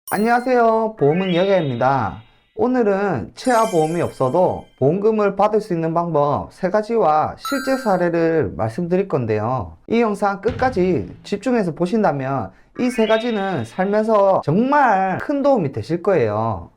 안녕하세요. 보험은 여자입니다. 오늘은 치아보험이 없어도 보험금을 받을 수 있는 방법 3가지와 실제 사례를 말씀드릴 건데요. 이 영상 끝까지 집중해서 보신다면 이 3가지는 살면서 정말 큰 도움이 되실 거예요.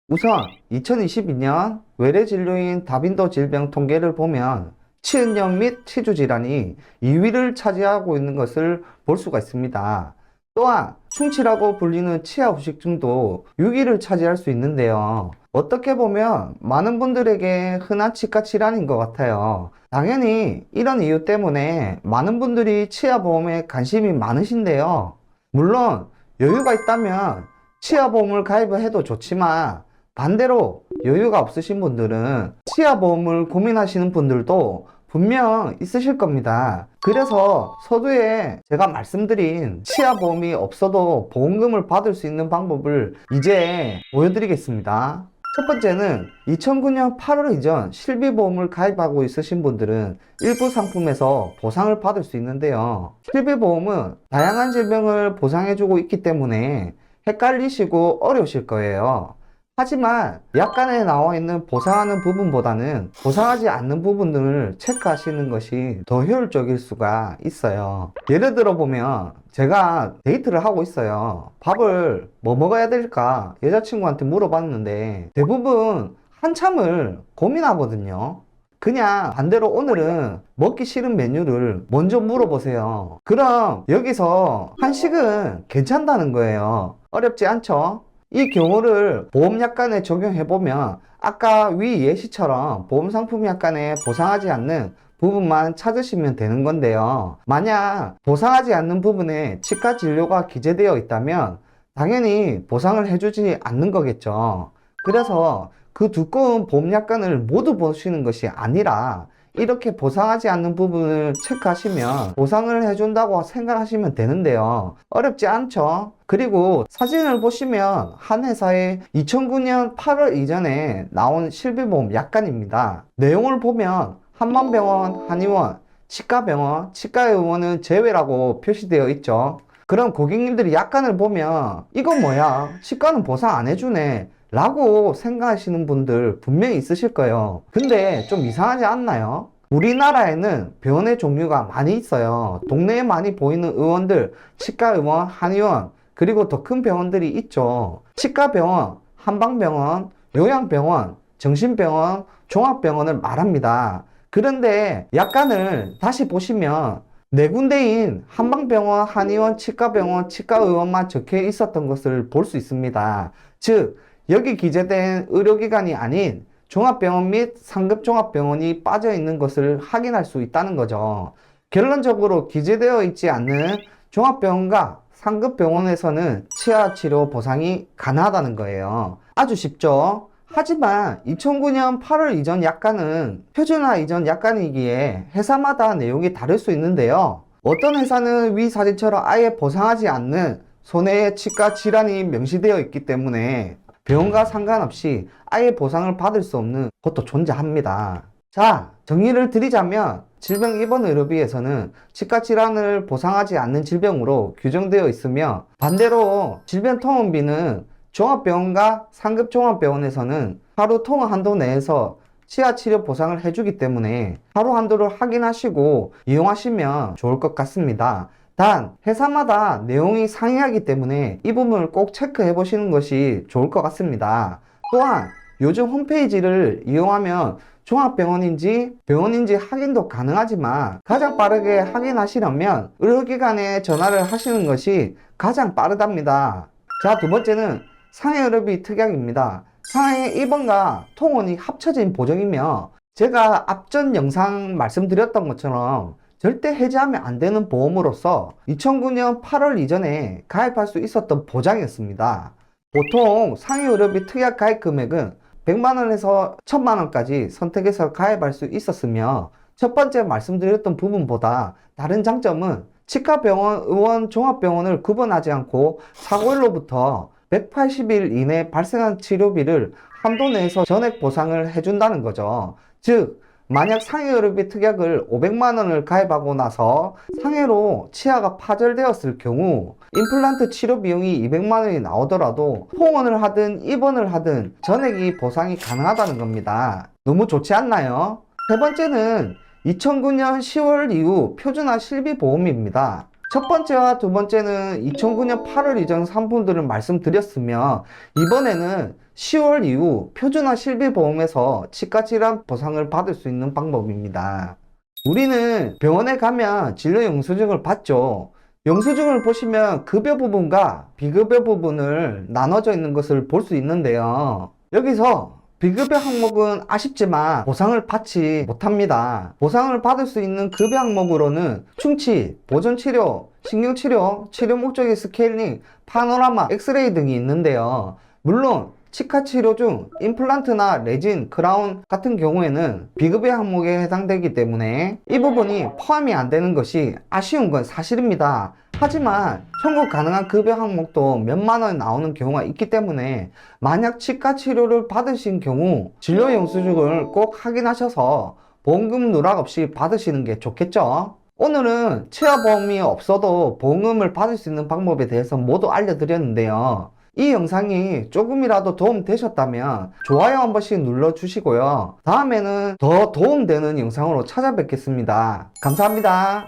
우선 2022년 외래 진료인 다빈도 질병 통계를 보면 치은염 및 치주 질환이 2위를 차지하고 있는 것을 볼 수가 있습니다. 또한 충치라고 불리는 치아 후식증도 6위를 차지할 수 있는데요. 어떻게 보면 많은 분들에게 흔한 치과 질환인 것 같아요. 당연히 이런 이유 때문에 많은 분들이 치아보험에 관심이 많으신데요. 물론 여유가 있다면 치아보험을 가입을 해도 좋지만 반대로 여유가 없으신 분들은 치아보험을 고민하시는 분들도 분명 있으실 겁니다. 그래서 서두에 제가 말씀드린 치아보험이 없어도 보험금을 받을 수 있는 방법을 이제 보여드리겠습니다. 첫 번째는 2009년 8월 이전 실비보험을 가입하고 있으신 분들은 일부 상품에서 보상을 받을 수 있는데요. 실비보험은 다양한 질병을 보상해주고 있기 때문에 헷갈리시고 어려우실 거예요. 하지만 약관에 나와 있는 보상하는 부분보다는 보상하지 않는 부분들을 체크하시는 것이 더 효율적일 수가 있어요. 예를 들어 보면 제가 데이트를 하고 있어요. 밥을 뭐 먹어야 될까 여자친구한테 물어봤는데 대부분 한참을 고민하거든요. 그냥 반대로 오늘은 먹기 싫은 메뉴를 먼저 물어보세요. 그럼 여기서 한식은 괜찮다는 거예요. 어렵지 않죠? 이 경우를 보험약관에 적용해보면 아까 위 예시처럼 보험상품약관에 보상하지 않는 부분만 찾으시면 되는 건데요. 만약 보상하지 않는 부분에 치과 진료가 기재되어 있다면 당연히 보상을 해주지 않는 거겠죠. 그래서 그 두꺼운 보험약관을 모두 보시는 것이 아니라 이렇게 보상하지 않는 부분을 체크하시면 보상을 해준다고 생각하시면 되는데요. 어렵지 않죠? 그리고 사진을 보시면 한 회사의 2009년 8월 이전에 나온 실비보험 약관입니다. 내용을 보면 한만병원, 한의원, 치과병원, 치과의원은 제외라고 표시되어 있죠. 그럼 고객님들이 약관을 보면 이건 뭐야? 치과는 보상 안 해주네 라고 생각하시는 분들 분명히 있으실 거예요. 근데 좀 이상하지 않나요? 우리나라에는 병원의 종류가 많이 있어요. 동네에 많이 보이는 의원들, 치과의원, 한의원, 그리고 더 큰 병원들이 있죠. 치과병원, 한방병원, 요양병원, 정신병원, 종합병원을 말합니다. 그런데 약관을 다시 보시면 네 군데인 한방병원, 한의원, 치과병원, 치과의원만 적혀 있었던 것을 볼 수 있습니다. 즉, 여기 기재된 의료기관이 아닌 종합병원 및 상급종합병원이 빠져 있는 것을 확인할 수 있다는 거죠. 결론적으로 기재되어 있지 않는 종합병원과 상급병원에서는 치아치료 보상이 가능하다는 거예요. 아주 쉽죠? 하지만 2009년 8월 이전 약관은 표준화 이전 약관이기에 회사마다 내용이 다를 수 있는데요. 어떤 회사는 위 사진처럼 아예 보상하지 않는 손해의 치과 질환이 명시되어 있기 때문에 병원과 상관없이 아예 보상을 받을 수 없는 것도 존재합니다. 자, 정리를 드리자면 질병입원의료비에서는 치과 질환을 보상하지 않는 질병으로 규정되어 있으며 반대로 질병통원비는 종합병원과 상급종합병원에서는 하루 통원 한도 내에서 치아치료 보상을 해주기 때문에 하루 한도를 확인하시고 이용하시면 좋을 것 같습니다. 단 회사마다 내용이 상이하기 때문에 이 부분을 꼭 체크해 보시는 것이 좋을 것 같습니다. 또한 요즘 홈페이지를 이용하면 종합병원인지 병원인지 확인도 가능하지만 가장 빠르게 확인하시려면 의료기관에 전화를 하시는 것이 가장 빠르답니다. 자, 두 번째는 상해의료비 특약입니다. 상해 입원과 통원이 합쳐진 보정이며 제가 앞전 영상 말씀드렸던 것처럼 절대 해지하면 안 되는 보험으로서 2009년 8월 이전에 가입할 수 있었던 보장이었습니다. 보통 상해의료비 특약 가입 금액은 100만원에서 1000만원까지 선택해서 가입할 수 있었으며 첫 번째 말씀드렸던 부분보다 다른 장점은 치과병원, 의원, 종합병원을 구분하지 않고 사고일로부터 180일 이내 발생한 치료비를 한도 내에서 전액 보상을 해준다는 거죠. 즉 만약 상해의료비 특약을 500만원을 가입하고 나서 상해로 치아가 파절되었을 경우 임플란트 치료 비용이 200만원이 나오더라도 통원을 하든 입원을 하든 전액이 보상이 가능하다는 겁니다. 너무 좋지 않나요? 세 번째는 2009년 10월 이후 표준화 실비보험입니다. 첫 번째와 두 번째는 2009년 8월 이전 상품들을 말씀드렸으며, 이번에는 10월 이후 표준화 실비보험에서 치과질환 보상을 받을 수 있는 방법입니다. 우리는 병원에 가면 진료 영수증을 받죠. 영수증을 보시면 급여 부분과 비급여 부분을 나눠져 있는 것을 볼 수 있는데요. 여기서 비급여 항목은 아쉽지만 보상을 받지 못합니다. 보상을 받을 수 있는 급여 항목으로는 충치, 보존치료, 신경치료, 치료 목적의 스케일링, 파노라마, 엑스레이 등이 있는데요. 물론 치과치료 중 임플란트나 레진, 크라운 같은 경우에는 비급여 항목에 해당되기 때문에 이 부분이 포함이 안 되는 것이 아쉬운 건 사실입니다. 하지만 청구 가능한 급여 항목도 몇만 원 나오는 경우가 있기 때문에 만약 치과 치료를 받으신 경우 진료 영수증을 꼭 확인하셔서 보험금 누락 없이 받으시는 게 좋겠죠. 오늘은 치아보험이 없어도 보험금을 받을 수 있는 방법에 대해서 모두 알려드렸는데요. 이 영상이 조금이라도 도움 되셨다면 좋아요 한 번씩 눌러주시고요. 다음에는 더 도움되는 영상으로 찾아뵙겠습니다. 감사합니다.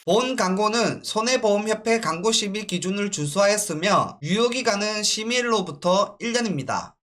본 광고는 손해보험협회 광고 심의 기준을 준수하였으며 유효기간은 심의일로부터 1년입니다.